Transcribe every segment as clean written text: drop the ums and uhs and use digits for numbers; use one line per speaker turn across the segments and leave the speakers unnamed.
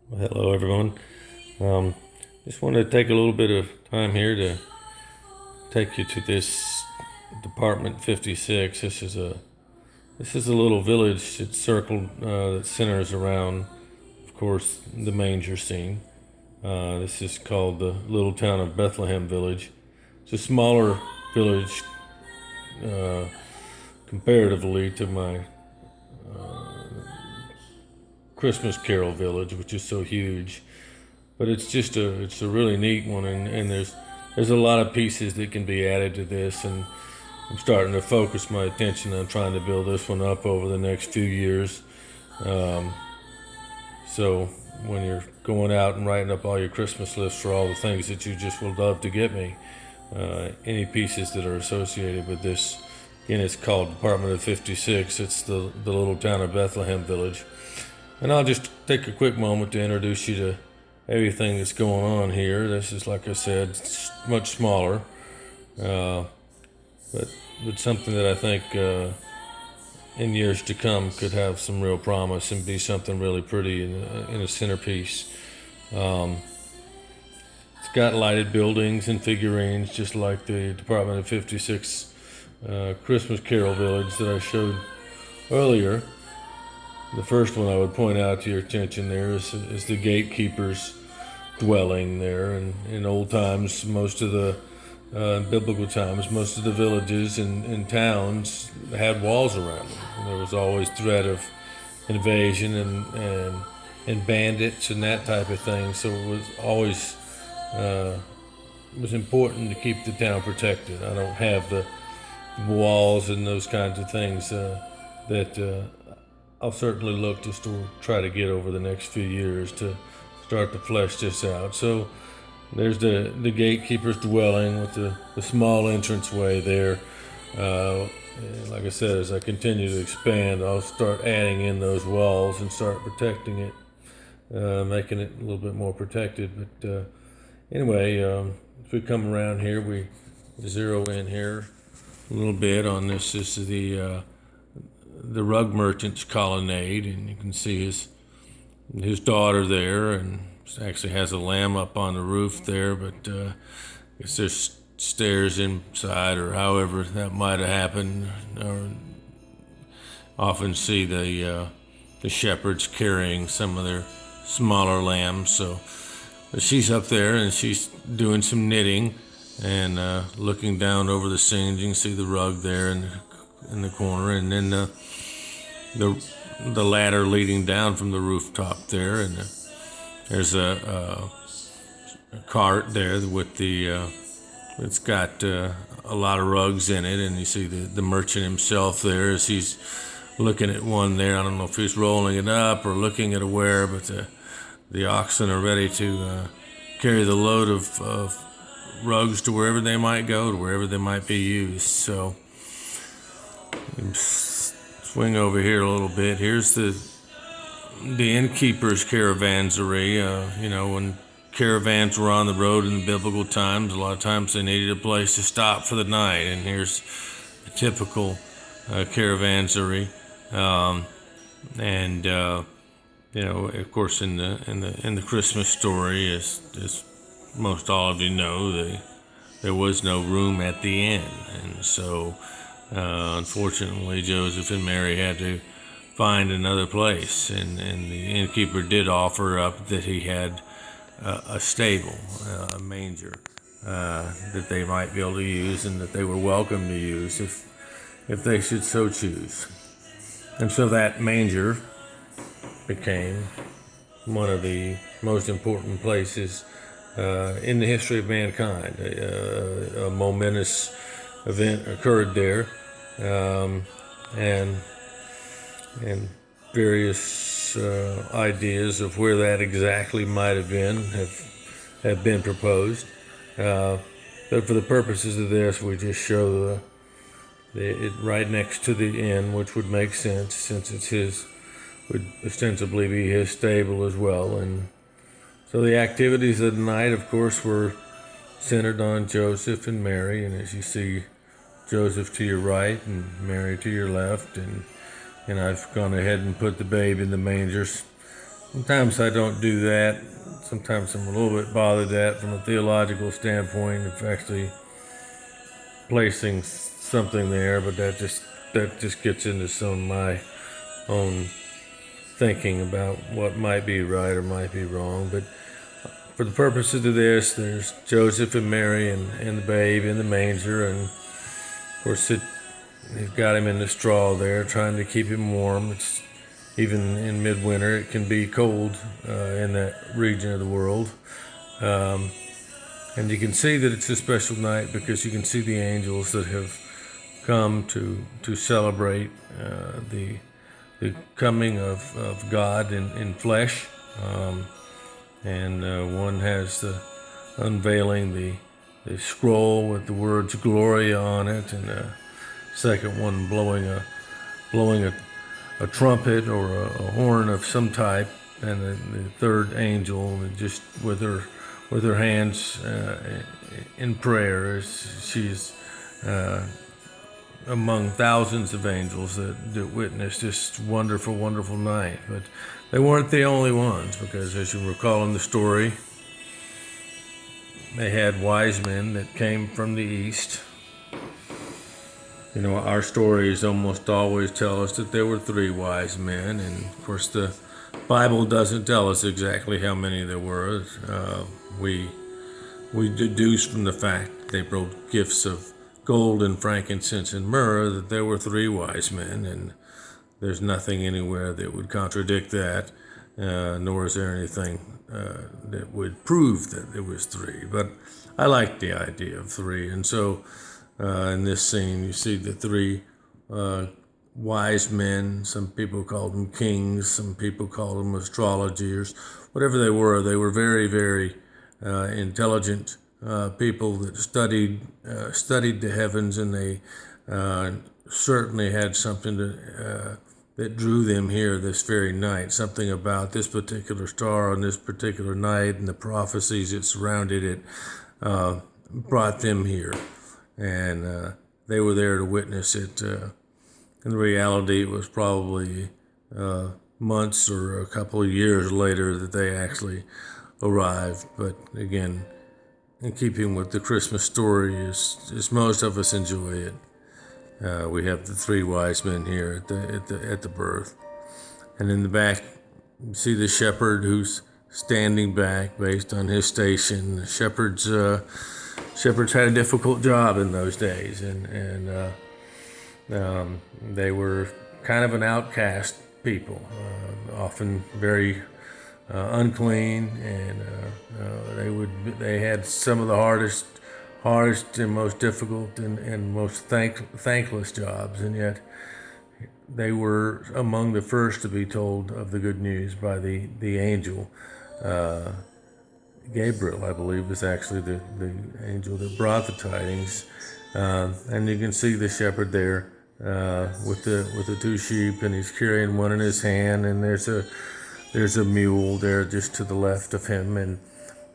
Well, hello, everyone. Um, just wanted to take a little bit of time here to take you to this Department 56. This is a little village that's circled that centers around, of course, the manger scene. This is called the little town of Bethlehem Village. It's a smaller village uh, comparatively to my Christmas Carol village, which is so huge. But it's a really neat one, and there's a lot of pieces that can be added to this, and I'm starting to focus my attention on trying to build this one up over the next few years. Um, so when you're going out and writing up all your Christmas lists for all the things that you just would love to get me, any pieces that are associated with this, again, it's called Department of 56. It's the little town of Bethlehem Village. And I'll just take a quick moment to introduce you to everything that's going on here. This is, like I said, much smaller, uh, but something that I think in years to come could have some real promise and be something really pretty in a centerpiece. Um, it's got lighted buildings and figurines, just like the Department of 56 Christmas Carol Village that I showed earlier. The first one I would point out to your attention there is the gatekeeper's dwelling there. And in old times, most of the biblical times, most of the villages and towns had walls around them. And there was always threat of invasion and bandits and that type of thing. So it was always it was important to keep the town protected. I don't have the walls and those kinds of things that I'll certainly look to try to get over the next few years to start to flesh this out. So there's the gatekeeper's dwelling with the small entranceway there. And like I said, as I continue to expand, I'll start adding in those walls and start protecting it, making it a little bit more protected. But anyway, if we come around here, we zero in here a little bit on this. This is the rug merchant's colonnade, and you can see his daughter there, and actually has a lamb up on the roof there, but I guess there's stairs inside, or however that might have happened. Or often see the shepherds carrying some of their smaller lambs. So but she's up there and she's doing some knitting and looking down over the scene. You can see the rug there in the corner, and then the ladder leading down from the rooftop there, and there's a cart there with it's got a lot of rugs in it, and you see the merchant himself there as he's looking at one there. I don't know if he's rolling it up or looking at where, but the oxen are ready to carry the load of rugs to wherever they might go, to wherever they might be used. So swing over here a little bit. Here's the innkeeper's caravansary. When caravans were on the road in the biblical times, a lot of times they needed a place to stop for the night, and here's a typical caravansary. And of course, in the Christmas story, as most all of you know, there was no room at the inn, and so unfortunately, Joseph and Mary had to find another place, and the innkeeper did offer up that he had a stable, a manger that they might be able to use, and that they were welcome to use if they should so choose. And so that manger became one of the most important places in the history of mankind. A momentous event occurred there, and various ideas of where that exactly might have been have been proposed. But for the purposes of this, we just show it right next to the inn, which would make sense since would ostensibly be his stable as well. And so the activities of the night, of course, were centered on Joseph and Mary, and as you see, Joseph to your right and Mary to your left, and I've gone ahead and put the babe in the manger Sometimes I don't do that. Sometimes I'm a little bit bothered at from a theological standpoint of actually placing something there, but that just gets into some of my own thinking about what might be right or might be wrong. But for the purposes of this, there's Joseph and Mary and the babe in the manger, and of course they've got him in the straw there, trying to keep him warm. It's even in midwinter, it can be cold in that region of the world. And you can see that it's a special night because you can see the angels that have come to celebrate the coming of God in flesh. And one has the unveiling the scroll with the words Gloria on it, and the second one blowing a trumpet or a horn of some type, and the third angel just with her hands in prayer as she's among thousands of angels that witnessed this wonderful, wonderful night. But they weren't the only ones, because as you recall in the story, they had wise men that came from the east. You know, our stories almost always tell us that there were 3 wise men, and of course the Bible doesn't tell us exactly how many there were. We deduce from the fact they brought gifts of gold and frankincense and myrrh that there were 3 wise men, and there's nothing anywhere that would contradict that, nor is there anything that would prove that there was 3. But I like the idea of 3, and so in this scene you see the 3 wise men. Some people called them kings, some people called them astrologers. Whatever they were very, very intelligent people that studied the heavens, and they certainly had something that drew them here this very night. Something about this particular star on this particular night and the prophecies that surrounded it brought them here, and they were there to witness it. In reality, it was probably months or a couple of years later that they actually arrived. But again, in keeping with the Christmas story, as most of us enjoy it, we have the 3 wise men here at the birth, and in the back you see the shepherd who's standing back based on his station. Shepherds had a difficult job in those days, and they were kind of an outcast people, often very unclean, and they had some of the hardest and most difficult and most thankless jobs, and yet they were among the first to be told of the good news by the angel. Gabriel, I believe, is actually the angel that brought the tidings, and you can see the shepherd there with the 2 sheep, and he's carrying one in his hand, and there's a mule there just to the left of him, and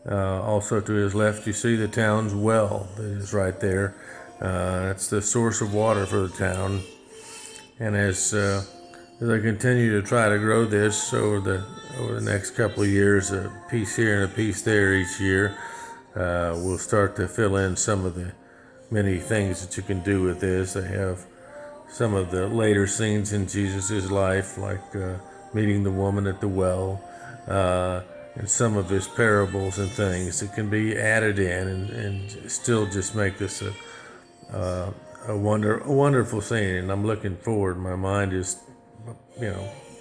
also to his left you see the town's well that is right there. That's the source of water for the town, and as I continue to try to grow this over the next couple of years, a piece here and a piece there each year, we'll start to fill in some of the many things that you can do with this. I have some of the later scenes in Jesus' life, like meeting the woman at the well, and some of his parables and things that can be added in and still just make this a wonderful scene. And I'm looking forward. My mind is,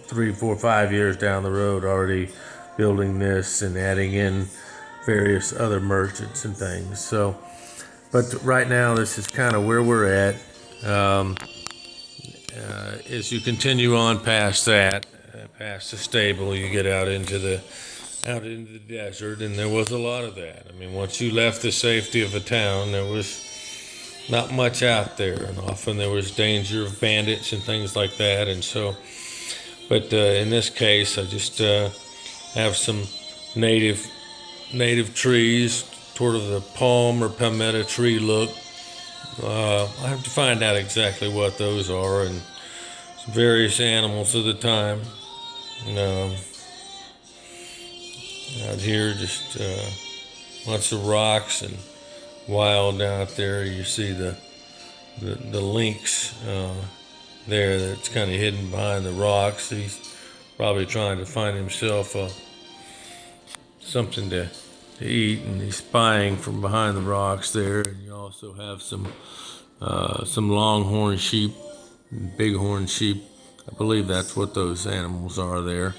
3, 4, 5 years down the road, already building this and adding in various other merchants and things. So, but right now, this is kind of where we're at. As you continue on past that, past the stable, you get out into the desert, and there was a lot of that. I mean, once you left the safety of a town, there was not much out there, and often there was danger of bandits and things like that. And so, but in this case, I just have some native trees, sort of the palm or palmetto tree look. I have to find out exactly what those are, and various animals of the time. Out here, just lots of rocks and wild out there. You see the lynx there that's kind of hidden behind the rocks. He's probably trying to find himself something to eat, and he's spying from behind the rocks there. And you also have some longhorn sheep, bighorn sheep. I believe that's what those animals are there.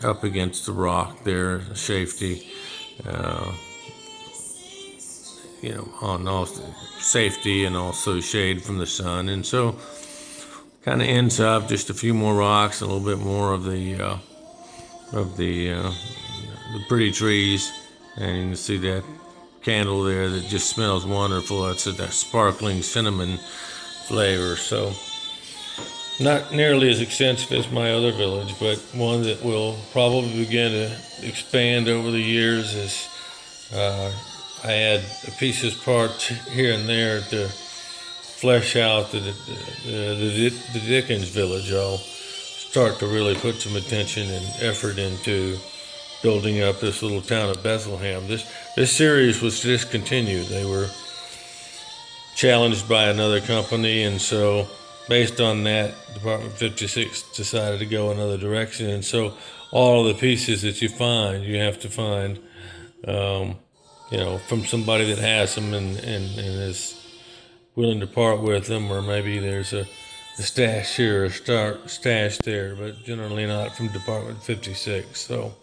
Up against the rock there, safety, on also safety and also shade from the sun. And so kind of ends up just a few more rocks, a little bit more of the pretty trees, and you can see that candle there that just smells wonderful. That's that sparkling cinnamon flavor. So not nearly as extensive as my other village, but one that will probably begin to expand over the years as I add pieces, parts here and there to flesh out the Dickens village. I'll start to really put some attention and effort into building up this little town of Bethlehem. This series was discontinued. They were challenged by another company, and so based on that, Department 56 decided to go another direction. And so all of the pieces that you find, you have to find, from somebody that has them and is willing to part with them, or maybe there's a stash here, a stash there, but generally not from Department 56. So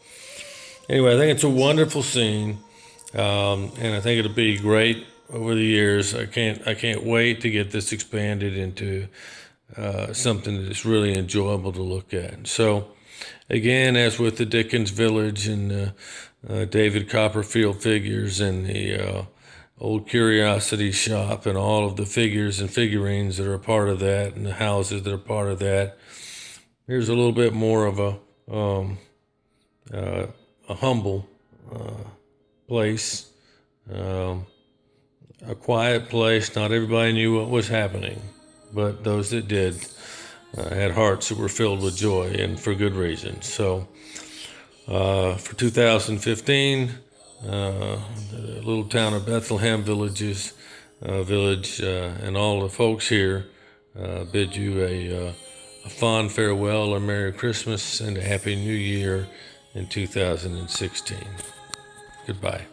anyway, I think it's a wonderful scene, and I think it'll be great over the years. I can't wait to get this expanded into something that's really enjoyable to look at. So again, as with the Dickens Village and David Copperfield figures and the old curiosity shop and all of the figures and figurines that are a part of that and the houses that are part of that, here's a little bit more of a humble place, a quiet place. Not everybody knew what was happening, but those that did had hearts that were filled with joy, and for good reason. So for 2015, the little town of Bethlehem village and all the folks here bid you a fond farewell, a Merry Christmas, and a Happy New Year in 2016. Goodbye.